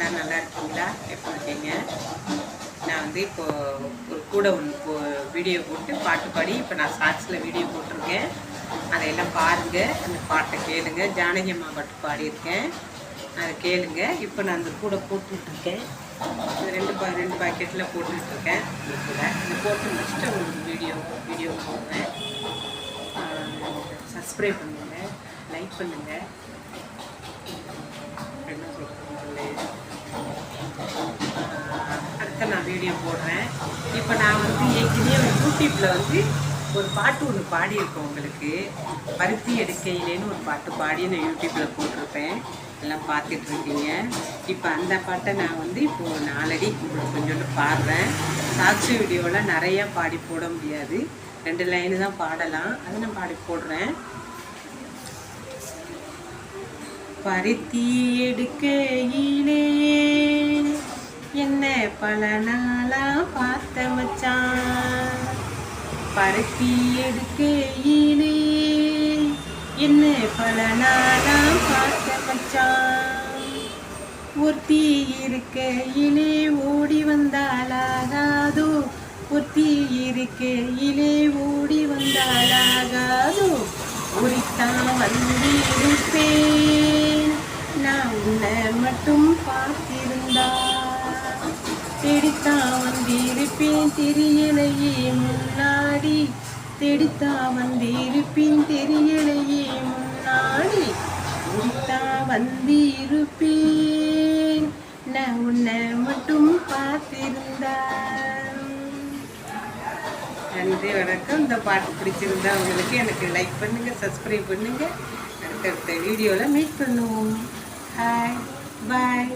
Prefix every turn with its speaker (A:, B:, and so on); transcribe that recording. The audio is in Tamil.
A: எல்லோரும் நல்லா இருக்கீங்களா? எப்படி இருக்கீங்க? நான் வந்து இப்போது ஒரு கூட ஒன்று வீடியோ போட்டு பாட்டு பாடி இப்போ நான் ஷார்ட்ஸில் வீடியோ போட்டிருக்கேன். அதையெல்லாம் பாருங்கள், அந்த பாட்டை கேளுங்க. ஜானகி அம்மா பாட்டு பாடியிருக்கேன், அதை கேளுங்க. இப்போ நான் அந்த கூட போட்டுட்ருக்கேன், ரெண்டு பாக்கெட்டில் போட்டுட்ருக்கேன். கூட இந்த போட்டு முடிச்சுட்டு உங்களுக்கு வீடியோ போடுவேன். சப்ஸ்கிரைப் பண்ணுங்கள், லைக் பண்ணுங்கள். அடுத்த நான் வீடியோ போடுறேன். இப்போ நான் வந்து ஏற்கனவே யூடியூப்பில் வந்து ஒரு பாட்டு ஒன்று பாடியிருக்கேன் உங்களுக்கு. பருத்தி எடுக்கையிலேன்னு ஒரு பாட்டு பாடி நான் யூடியூப்பில் போட்டிருப்பேன், எல்லாம் பார்த்துட்ருக்கீங்க. இப்போ அந்த பாட்டை நான் வந்து இப்போது நாளடி உங்களுக்கு கொஞ்சோண்டு பாடுறேன். சாட்சி வீடியோவில் நிறையா பாடி போட முடியாது, 2 லைனு தான் பாடலாம், அதை நான் பாடி போடுறேன். பருத்தி எடுக்கையிலே என்ன பல நாளா பார்த்த மச்சான். பருத்தி எடுக்கையிலே என்ன பல நாளா பார்த்த மச்சான். ஒருத்தி இருக்கையிலே ஓடி வந்தாலாகாதோ, ஒருத்தி இருக்கையிலே ஓடி வந்தாலாகாதோ. ஒருத்தான் வந்திருப்பேன், நான் உன்னை மட்டும் பார்த்திருந்தா. தேடித்தான் வந்திருப்பேன் தெரியலையே முன்னாடி, தேடித்தான் வந்திருப்பேன் தெரியலையே முன்னாடி. ஒருத்தான் வந்திருப்பேன், நான் உன்னை மட்டும் பார்த்திருந்தா. நன்றி, வணக்கம். இந்த பாட்டு பிடிச்சிருந்தா உங்களுக்கு எனக்கு லைக் பண்ணுங்கள், சப்ஸ்கிரைப் பண்ணுங்கள். அடுத்தடுத்த வீடியோவில் மீட் பண்ணுவோம். ஹாய், பாய்.